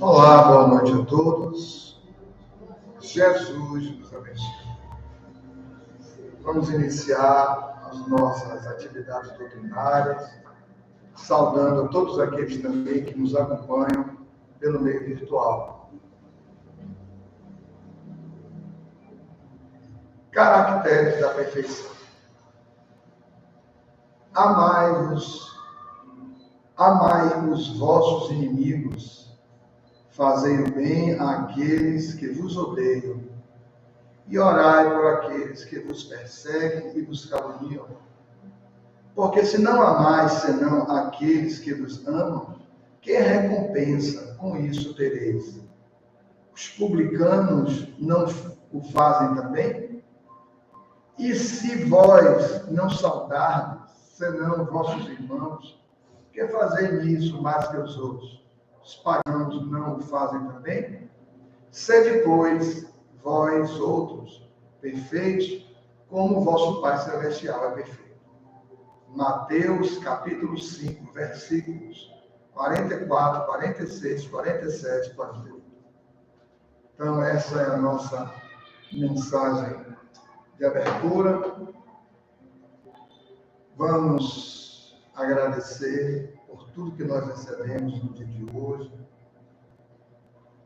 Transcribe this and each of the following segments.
Olá, boa noite a todos. Jesus nos abençoe. Vamos iniciar as nossas atividades doutrinárias, saudando a todos aqueles também que nos acompanham pelo meio virtual. Caracteres da perfeição. Amai os vossos inimigos, fazei o bem àqueles que vos odeiam, e orai por aqueles que vos perseguem e vos caluniam. Porque se não amais senão aqueles que vos amam, que recompensa com isso tereis? Os publicanos não o fazem também? E se vós não saudardes, senão vossos irmãos, que fazeis nisso mais que os outros? Os pagãos não o fazem também? Sede, pois, vós outros perfeitos, como o vosso Pai Celestial é perfeito. Mateus, capítulo 5, versículos 44, 46, 47 e 48. Então, essa é a nossa mensagem de abertura. Vamos agradecer por tudo que nós recebemos no dia de hoje,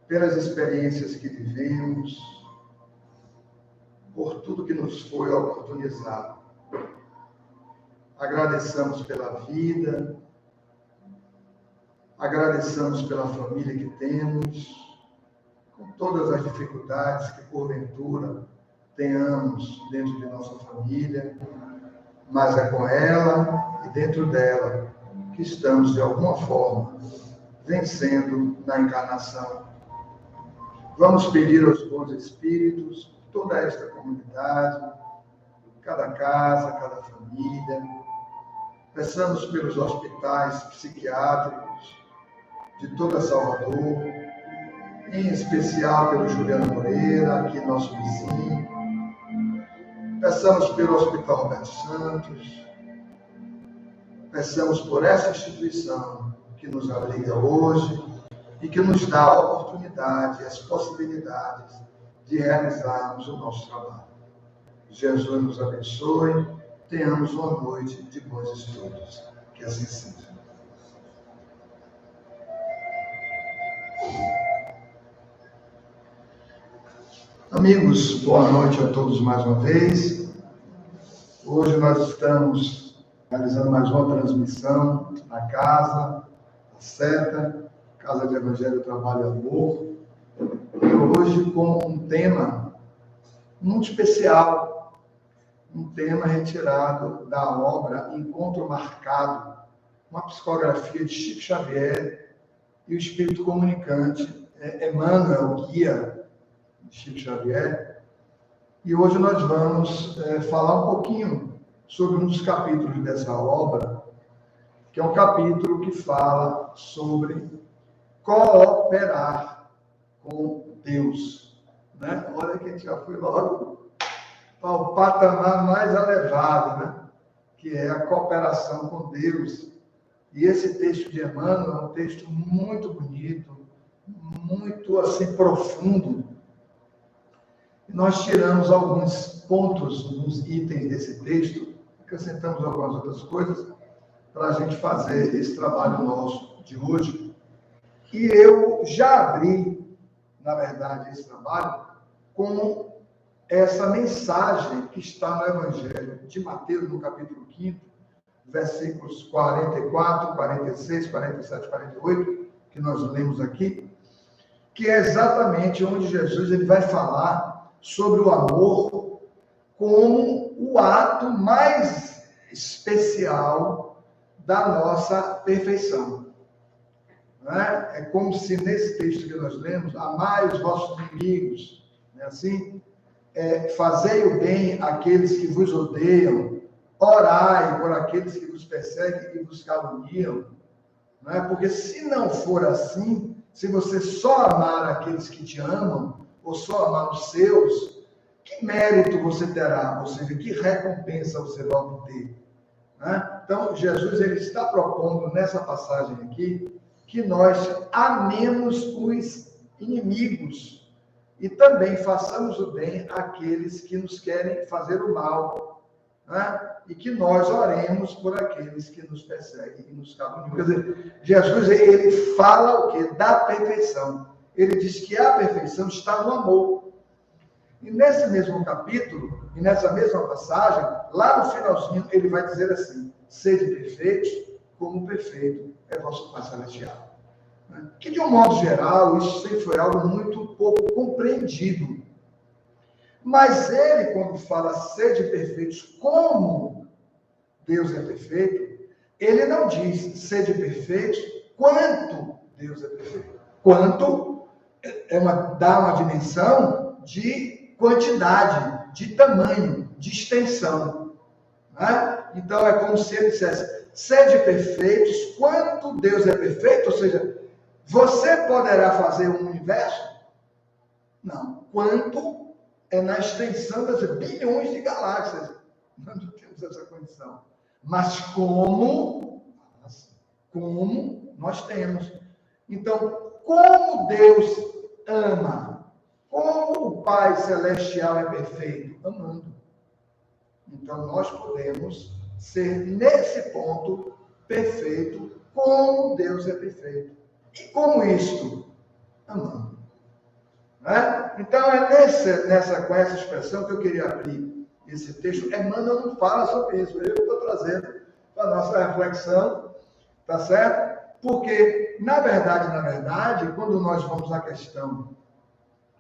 pelas experiências que vivemos, por tudo que nos foi oportunizado. Agradecemos pela vida, agradecemos pela família que temos, com todas as dificuldades que porventura tenhamos dentro de nossa família, mas é com ela e dentro dela que estamos, de alguma forma, vencendo na encarnação. Vamos pedir aos bons espíritos, toda esta comunidade, cada casa, cada família. Peçamos pelos hospitais psiquiátricos de toda Salvador, em especial pelo Juliano Moreira, aqui nosso vizinho. Peçamos pelo Hospital Roberto Santos. Peçamos por essa instituição que nos abriga hoje e que nos dá a oportunidade e as possibilidades de realizarmos o nosso trabalho. Jesus nos abençoe, tenhamos uma noite de bons estudos. Que assim seja. Amigos, boa noite a todos mais uma vez. Hoje nós estamos realizando mais uma transmissão na Casa da Seta, Casa de Evangelho, Trabalho e Amor, e hoje com um tema muito especial, um tema retirado da obra Encontro Marcado, uma psicografia de Chico Xavier e o Espírito Comunicante, Emmanuel, o guia de Chico Xavier. E hoje nós vamos falar um pouquinho sobre um dos capítulos dessa obra, que é um capítulo que fala sobre cooperar com Deus. Né? Olha que a gente já foi logo para o patamar mais elevado, né? Que é a cooperação com Deus. E esse texto de Emmanuel é um texto muito bonito, muito assim profundo. Nós tiramos alguns pontos nos itens desse texto, acrescentamos algumas outras coisas para a gente fazer esse trabalho nosso de hoje. E eu já abri, na verdade, esse trabalho com essa mensagem que está no Evangelho de Mateus, no capítulo 5, versículos 44, 46, 47, 48, que nós lemos aqui, que é exatamente onde Jesus ele vai falar sobre o amor como o ato mais especial da nossa perfeição. Né? É como se nesse texto que nós lemos, amai os vossos inimigos, né? Assim, fazei o bem àqueles que vos odeiam, orai por aqueles que vos perseguem e vos caluniam. Né? Porque se não for assim, se você só amar aqueles que te amam, ou só amar os seus, que mérito você terá? Ou seja, que recompensa você vai obter? Né? Então, Jesus ele está propondo nessa passagem aqui que nós amemos os inimigos e também façamos o bem àqueles que nos querem fazer o mal, né? E que nós oremos por aqueles que nos perseguem e nos caluniam. Quer dizer, Jesus, ele fala o quê? Da perfeição. Ele diz que a perfeição está no amor. E nesse mesmo capítulo, e nessa mesma passagem, lá no finalzinho, ele vai dizer assim: sede perfeitos, como perfeito é vosso Pai Celestial. Que, de um modo geral, isso sempre foi algo muito pouco compreendido. Mas ele, quando fala sede perfeitos como Deus é perfeito, ele não diz sede perfeitos quanto Deus é perfeito. Quanto dá uma dimensão de quantidade, de tamanho, de extensão. Né? Então, é como se ele dissesse, sede perfeitos quanto Deus é perfeito, ou seja, você poderá fazer um universo? Não. Quanto é na extensão das bilhões de galáxias. Nós não temos essa condição. Mas como nós temos. Então, como Deus ama, como o Pai Celestial é perfeito, amando. Então, nós podemos ser, nesse ponto, perfeito, como Deus é perfeito. E como isto? Amando. Né? Então, é com essa expressão que eu queria abrir esse texto. Emmanuel não fala sobre isso, eu estou trazendo para a nossa reflexão, tá certo? Porque, na verdade, quando nós vamos à questão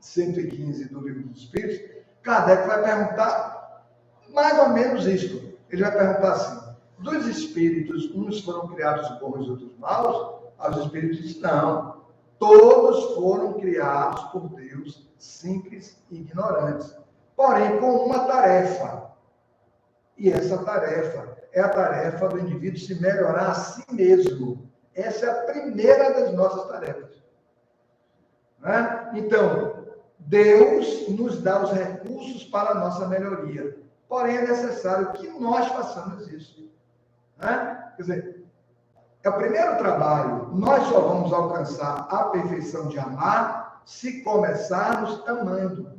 115 do Livro dos Espíritos, Kardec vai perguntar mais ou menos isto. Ele vai perguntar assim, dos espíritos, uns foram criados bons e outros maus? Os espíritos dizem, não. Todos foram criados por Deus, simples e ignorantes. Porém, com uma tarefa. E essa tarefa é a tarefa do indivíduo se melhorar a si mesmo. Essa é a primeira das nossas tarefas. Né? Então, Deus nos dá os recursos para a nossa melhoria. Porém, é necessário que nós façamos isso. Né? Quer dizer, é o primeiro trabalho. Nós só vamos alcançar a perfeição de amar se começarmos amando.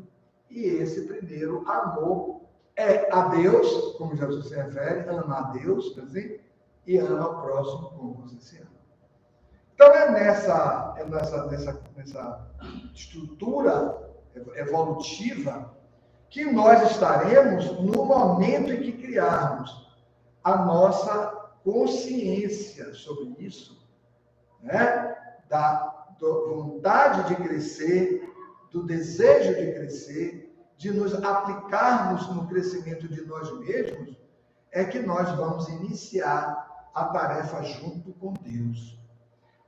E esse primeiro amor é a Deus, como Jesus se refere, ama a Deus, quer dizer, e ama o próximo como você se ama. Então, é nessa estrutura evolutiva que nós estaremos no momento em que criarmos a nossa consciência sobre isso, né? Da vontade de crescer, do desejo de crescer, de nos aplicarmos no crescimento de nós mesmos, é que nós vamos iniciar a tarefa junto com Deus.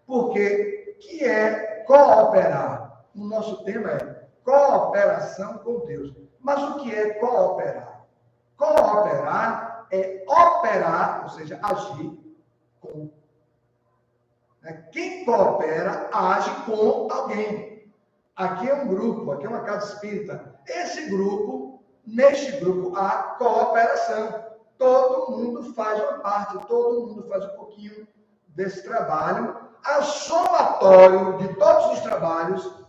Porque que é cooperar? O nosso tema é cooperação com Deus. Mas o que é cooperar? Cooperar é operar, ou seja, agir com. Quem coopera, age com alguém. Aqui é um grupo, aqui é uma casa espírita. Neste grupo, há cooperação. Todo mundo faz uma parte, todo mundo faz um pouquinho desse trabalho. A somatório de todos os trabalhos,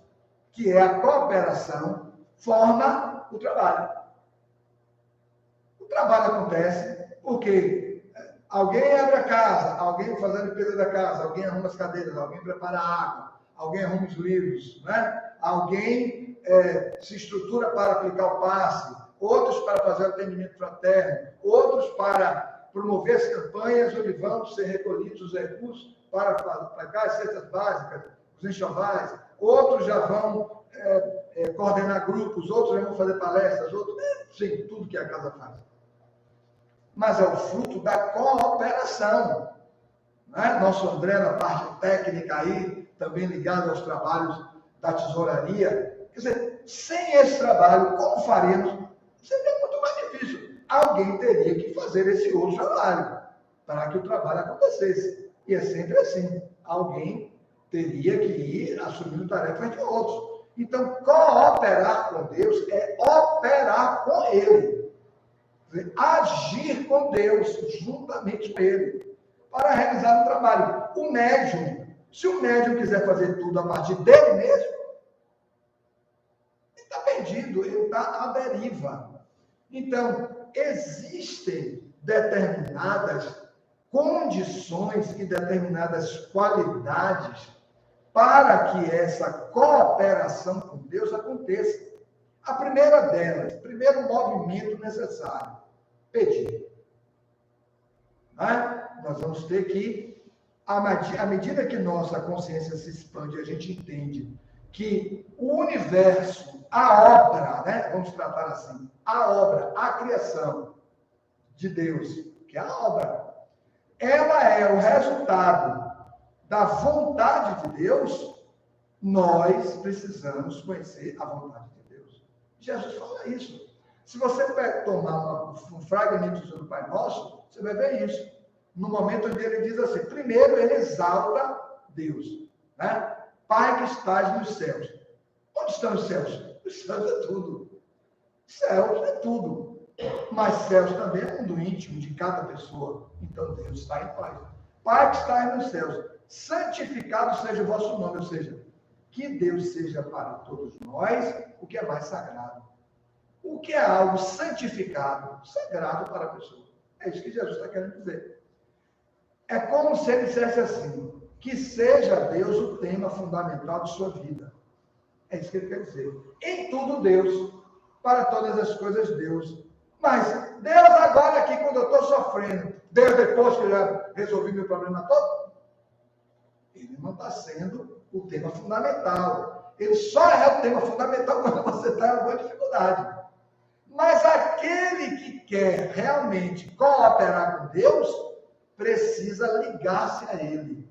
que é a cooperação, forma o trabalho. O trabalho acontece porque alguém abre a casa, alguém faz a limpeza da casa, alguém arruma as cadeiras, alguém prepara a água, alguém arruma os livros, né? Alguém se estrutura para aplicar o passe, outros para fazer o atendimento fraterno, outros para promover as campanhas onde vão ser recolhidos os recursos para pagar as cestas básicas, os enxovais, outros já vão coordenar grupos, outros já vão fazer palestras, outros, sim, tudo que a casa faz. Mas é o fruto da cooperação. Né? Nosso André, na parte técnica aí, também ligado aos trabalhos da tesouraria. Quer dizer, sem esse trabalho, como faremos? Seria muito mais difícil. Alguém teria que fazer esse outro trabalho para que o trabalho acontecesse. E é sempre assim. Alguém teria que ir assumindo tarefas de outros. Então, cooperar com Deus é operar com Ele. Agir com Deus, juntamente com Ele, para realizar o trabalho. O médium, Se o médium quiser fazer tudo a partir dele mesmo, ele está perdido, ele está à deriva. Então, existem determinadas condições e determinadas qualidades para que essa cooperação com Deus aconteça. A primeira delas, o primeiro movimento necessário, pedir. Nós vamos ter que, à medida que nossa consciência se expande, a gente entende que o universo, a obra, vamos tratar assim, a obra, a criação de Deus, que é a obra, ela é o resultado da vontade de Deus. Nós precisamos conhecer a vontade de Deus. Jesus fala isso. Se você tomar um fragmento do Pai Nosso, você vai ver isso. No momento onde ele diz assim, primeiro ele exalta Deus, né? Pai que estás nos céus. Onde estão os céus? Os céus é tudo. Céus é tudo. Mas céus também é mundo íntimo de cada pessoa. Então Deus está em paz. Pai que estás nos céus, santificado seja o vosso nome, ou seja, que Deus seja para todos nós o que é mais sagrado. O que é algo santificado, sagrado para a pessoa. É isso que Jesus está querendo dizer. É como se ele dissesse assim, que seja Deus o tema fundamental de sua vida. É isso que ele quer dizer. Em tudo Deus, para todas as coisas Deus. Mas Deus agora aqui, quando eu estou sofrendo, Deus depois que eu já resolvi meu problema todo, ele não está sendo o tema fundamental. Ele só é o tema fundamental quando você está em alguma dificuldade. Mas aquele que quer realmente cooperar com Deus, precisa ligar-se a ele.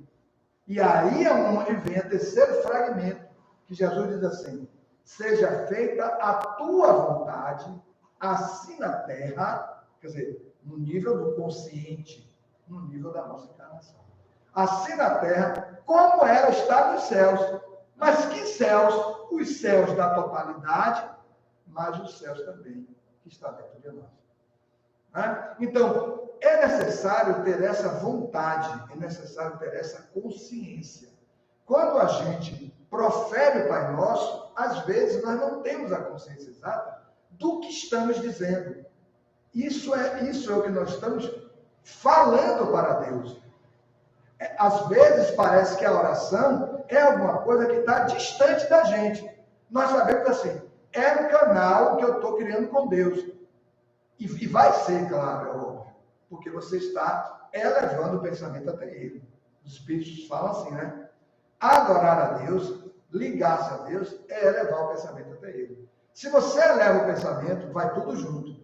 E aí é onde vem o terceiro fragmento, que Jesus diz assim, seja feita a tua vontade, assim na terra, quer dizer, no nível do consciente, no nível da nossa encarnação. Assim na terra, como ela está nos céus. Mas que céus? Os céus da totalidade, mas os céus também que está dentro de nós. Então, é necessário ter essa vontade, é necessário ter essa consciência. Quando a gente profere o Pai Nosso, às vezes nós não temos a consciência exata do que estamos dizendo. Isso é o que nós estamos falando para Deus. Às vezes parece que a oração é alguma coisa que está distante da gente. Nós sabemos assim, é um canal que eu estou criando com Deus. E vai ser, claro, é óbvio, porque você está elevando o pensamento até ele. Os Espíritos falam assim, né? Adorar a Deus, ligar-se a Deus, é elevar o pensamento até ele. Se você eleva o pensamento, vai tudo junto.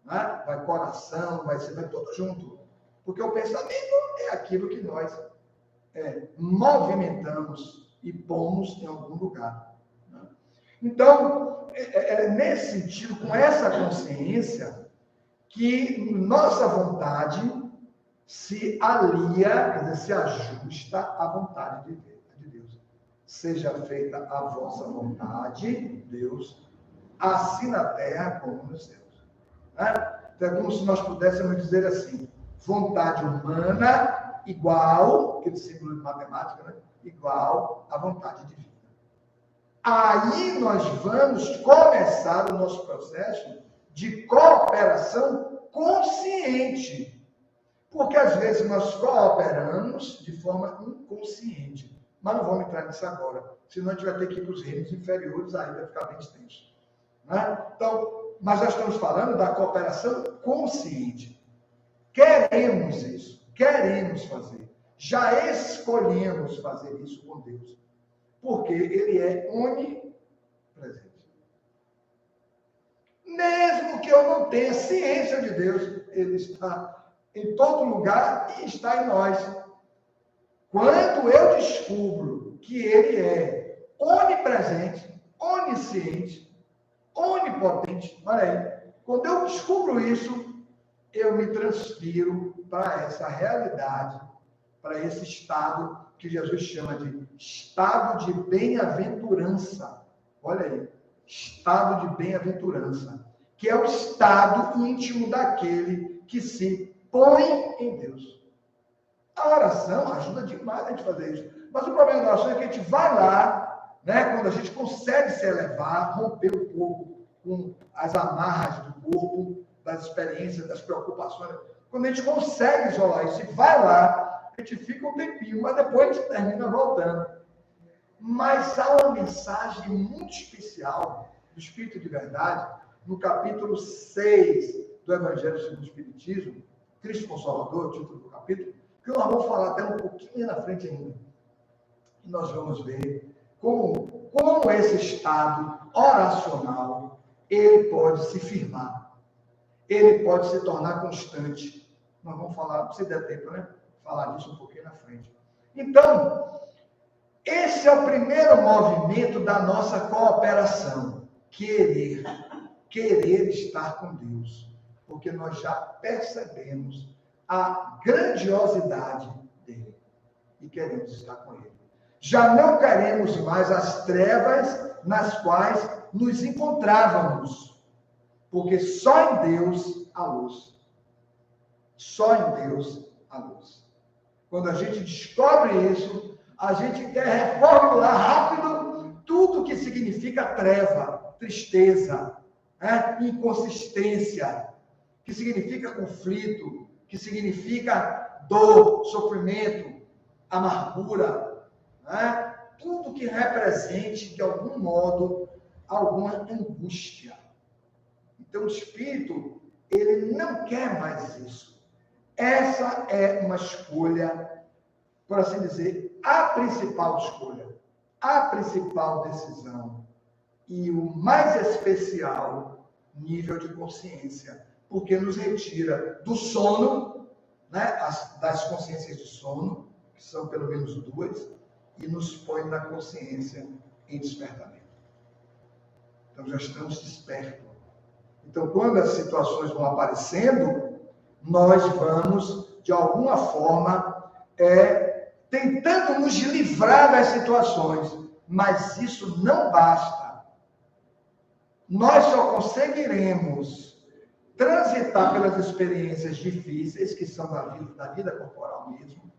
Né? Vai coração, vai tudo junto. Porque o pensamento é aquilo que nós movimentamos e pomos em algum lugar. Né? Então, nesse sentido, com essa consciência, que nossa vontade se alia, quer dizer, se ajusta à vontade de Deus. Seja feita a vossa vontade, Deus, assim na terra como nos céus. Né? Então, é como se nós pudéssemos dizer assim, vontade humana igual, aquele símbolo de matemática, né? Igual à vontade divina. Aí nós vamos começar o nosso processo de cooperação consciente. Porque às vezes nós cooperamos de forma inconsciente. Mas não vamos entrar nisso agora. Senão a gente vai ter que ir para os reinos inferiores, aí vai ficar bem extenso. Né? Então, mas nós estamos falando da cooperação consciente. Queremos isso, queremos fazer. Já escolhemos fazer isso com Deus. Porque Ele é onipresente. Mesmo que eu não tenha ciência de Deus, Ele está em todo lugar e está em nós. Quando eu descubro que Ele é onipresente, onisciente, onipotente, olha aí, quando eu descubro isso, eu me transfiro para essa realidade, para esse estado que Jesus chama de estado de bem-aventurança. Olha aí, estado de bem-aventurança, que é o estado íntimo daquele que se põe em Deus. A oração ajuda demais a gente fazer isso. Mas o problema da oração é que a gente vai lá, né, quando a gente consegue se elevar, romper um pouco com as amarras do corpo, das experiências, das preocupações. Quando a gente consegue isolar isso e vai lá, a gente fica um tempinho, mas depois a gente termina voltando. Mas há uma mensagem muito especial do Espírito de Verdade, no capítulo 6 do Evangelho segundo o Espiritismo, Cristo Consolador, o título do capítulo, que nós vamos falar até um pouquinho na frente ainda. E nós vamos ver como esse estado oracional, ele pode se firmar, ele pode se tornar constante. Nós vamos falar, se der tempo, né? Falar disso um pouquinho na frente. Então, esse é o primeiro movimento da nossa cooperação. Querer estar com Deus. Porque nós já percebemos a grandiosidade dele. E queremos estar com ele. Já não queremos mais as trevas nas quais nos encontrávamos. Porque só em Deus há luz. Só em Deus há luz. Quando a gente descobre isso, a gente quer reformular rápido tudo que significa treva, tristeza, inconsistência, que significa conflito, que significa dor, sofrimento, amargura, tudo que represente, de algum modo, alguma angústia. Então, o Espírito, ele não quer mais isso. Essa é uma escolha, por assim dizer, a principal escolha, a principal decisão e o mais especial nível de consciência, porque nos retira do sono, das consciências de sono, que são pelo menos duas, e nos põe na consciência em despertamento. Então, já estamos despertos. Então, quando as situações vão aparecendo, nós vamos, de alguma forma, tentando nos livrar das situações. Mas isso não basta. Nós só conseguiremos transitar pelas experiências difíceis, que são da vida corporal mesmo,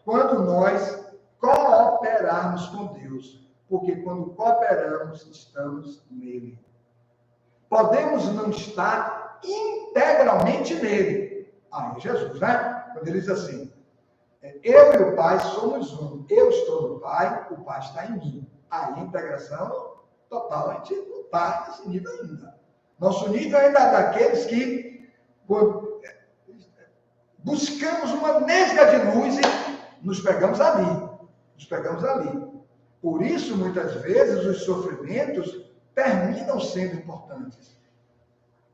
quando nós cooperarmos com Deus. Porque quando cooperamos, estamos nele. Podemos não estar integralmente nele. Aí Jesus, Quando ele diz assim, eu e o Pai somos um. Eu estou no Pai, o Pai está em mim. Aí a integração total, a gente não está nesse nível ainda. Nosso nível ainda é daqueles que buscamos uma nesga de luz e nos pegamos ali. Por isso, muitas vezes, os sofrimentos terminam sendo importantes.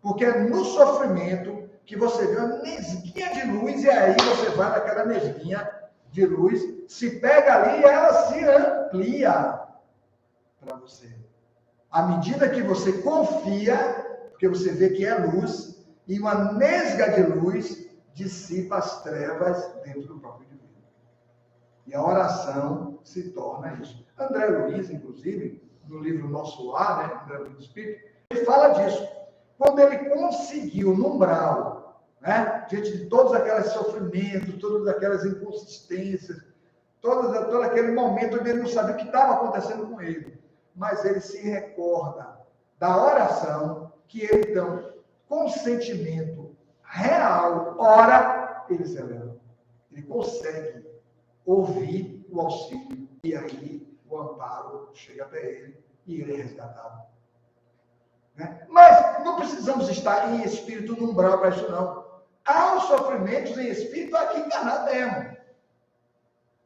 Porque é no sofrimento que você vê uma nesguinha de luz e aí você vai naquela nesguinha de luz, se pega ali e ela se amplia para você. À medida que você confia, porque você vê que é luz, e uma nesga de luz dissipa as trevas dentro do próprio indivíduo. E a oração se torna isso. André Luiz, inclusive, no livro Nosso Lar, André Luiz do Espírito, ele fala disso. Quando ele conseguiu, no umbral, diante de todos aqueles sofrimentos, todas aquelas inconsistências, todo aquele momento onde ele não sabia o que estava acontecendo com ele, mas ele se recorda da oração que ele, então, com sentimento real, ora, ele se eleva. Ele consegue ouvir o auxílio, e aí o amparo chega até ele e ele é resgatado. Mas não precisamos estar em espírito no umbral para isso, não. Há os sofrimentos em espírito aqui encarnados mesmo.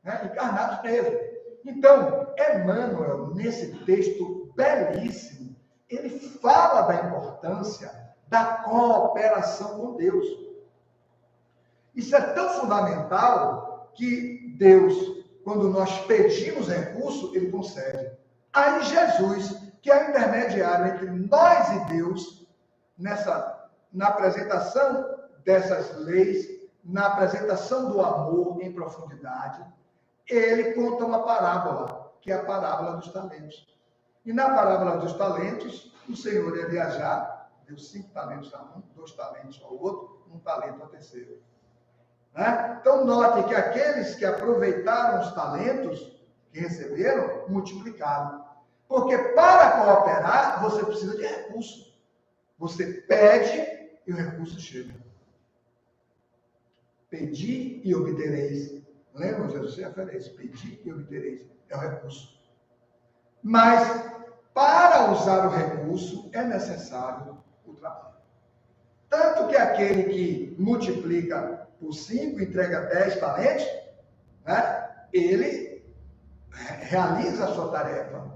Encarnados mesmo. Então, Emmanuel, nesse texto belíssimo, ele fala da importância da cooperação com Deus. Isso é tão fundamental que Deus, quando nós pedimos recurso, ele concede. Aí Jesus, que é o intermediário entre nós e Deus, na apresentação dessas leis, na apresentação do amor em profundidade, ele conta uma parábola, que é a parábola dos talentos. E na parábola dos talentos, o Senhor ia viajar, deu 5 talentos a um, 2 talentos ao outro, 1 talento ao terceiro. Né? Então, note que aqueles que aproveitaram os talentos que receberam, multiplicaram. Porque para cooperar, você precisa de recurso. Você pede e o recurso chega. Pedi e obtereis. Lembra? Jesus se refere a isso. Pedi e obtereis. É o recurso. Mas, para usar o recurso, é necessário o trabalho. Tanto que aquele que multiplica por 5, entrega 10 talentos, né? Ele realiza a sua tarefa.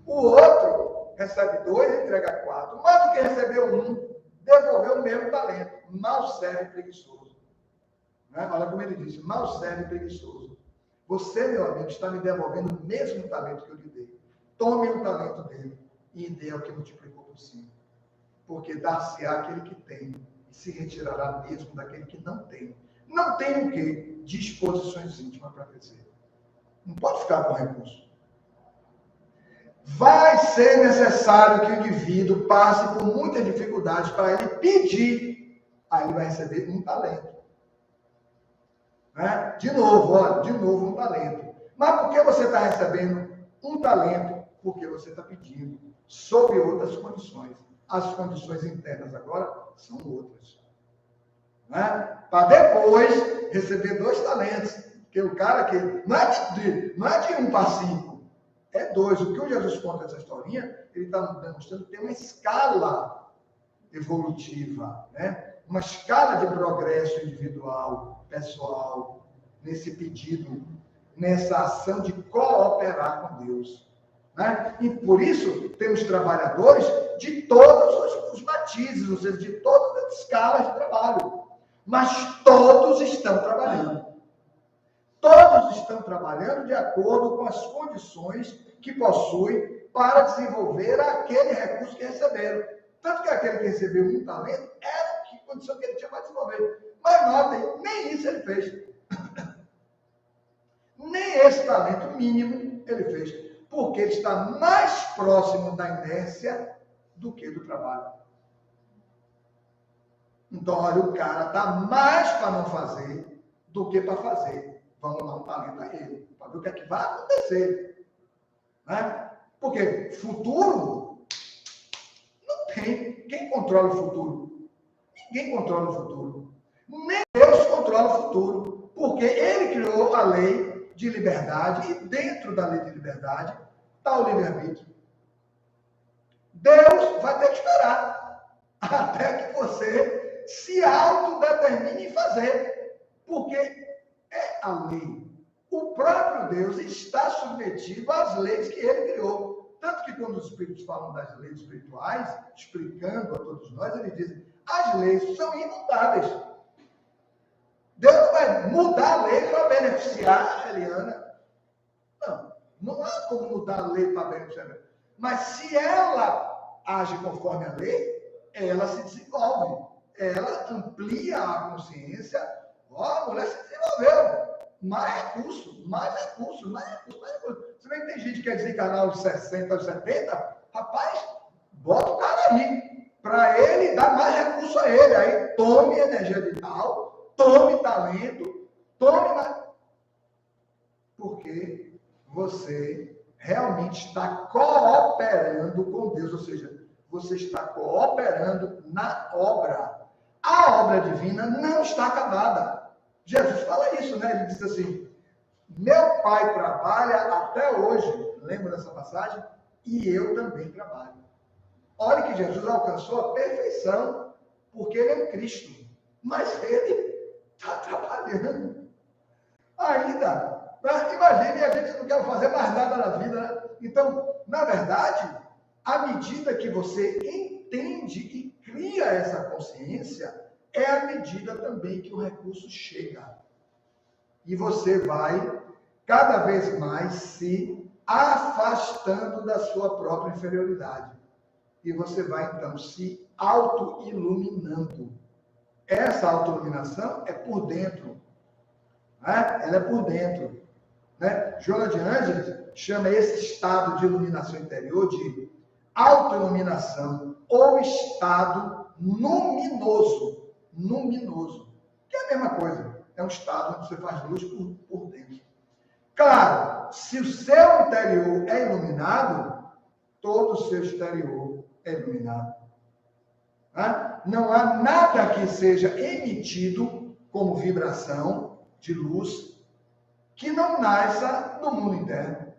O outro recebe 2, entrega 4. Mas o que recebeu 1, devolveu o mesmo talento. Mal serve preguiçoso. Né? Olha como ele disse, mal serve preguiçoso. Você, meu amigo, está me devolvendo o mesmo talento que eu lhe dei. Tome o talento dele e dê ao que multiplicou por 5. Porque dar-se-á aquele que tem e se retirará mesmo daquele que não tem. Não tem o quê? Disposições íntimas para crescer. Não pode ficar com recurso. Vai ser necessário que o indivíduo passe por muitas dificuldades para ele pedir. Aí ele vai receber um talento. Né? De novo um talento. Mas por que você está recebendo um talento? Porque você está pedindo, sob outras condições. As condições internas agora são outras. Né? Para depois receber 2 talentos. Porque o cara que não é de 1 para 5, é 2. O que o Jesus conta essa historinha, ele está demonstrando que tem uma escala evolutiva, né? Uma escala de progresso individual, pessoal, nesse pedido, nessa ação de cooperar com Deus. Né? E por isso temos trabalhadores de todos os matizes, ou seja, de todas as escalas de trabalho. Mas todos estão trabalhando. Todos estão trabalhando de acordo com as condições que possuem para desenvolver aquele recurso que receberam. Tanto que aquele que recebeu um talento era a condição que ele tinha para desenvolver. Mas notem, nem isso ele fez. Nem esse talento mínimo ele fez. Porque ele está mais próximo da inércia do que do trabalho. Então, olha, o cara está mais para não fazer do que para fazer. Vamos dar um talento a ele, para ver o que é que vai acontecer. Né? Porque futuro não tem. Quem controla o futuro? Ninguém controla o futuro. Nem Deus controla o futuro. Porque ele criou a lei de liberdade e dentro da lei de liberdade está o livre-arbítrio. Deus vai ter que esperar até que você se autodetermine em fazer. Porque é a lei. O próprio Deus está submetido às leis que ele criou. Tanto que quando os Espíritos falam das leis espirituais, explicando a todos nós, eles dizem, as leis são imutáveis. Deus não vai mudar a lei para beneficiar a Eliana. Não há como mudar a lei para beneficiar a Eliana. Mas se ela age conforme a lei, ela se desenvolve. Ela amplia a consciência. A mulher se desenvolveu. Mais recurso, mais recurso, mais recurso, mais recurso. Você vê que tem gente que quer desencarnar aos 60, aos 70, rapaz, bota o cara aí, para ele dar mais recurso a ele. Aí tome energia vital, tome talento, tome mais. Porque você realmente está cooperando com Deus, ou seja, você está cooperando na obra. A obra divina não está acabada. Jesus fala isso, né? Ele diz assim, meu pai trabalha até hoje, lembra dessa passagem? E eu também trabalho. Olha que Jesus alcançou a perfeição, porque ele é Cristo. Mas ele está trabalhando ainda. Imagine, a gente não quer fazer mais nada na vida, né? Então, na verdade, à medida que você entende e cria essa consciência, é à medida também que o recurso chega. E você vai cada vez mais se afastando da sua própria inferioridade. E você vai, então, se auto-iluminando. Essa auto-iluminação é por dentro. Né? Ela é por dentro. Né? Joana de Ângeles chama esse estado de iluminação interior de auto-iluminação ou estado luminoso. Luminoso. Que é a mesma coisa. é um estado onde você faz luz por dentro. Claro, se o seu interior é iluminado, todo o seu exterior é iluminado. Não há nada que seja emitido como vibração de luz que não nasça do mundo interno.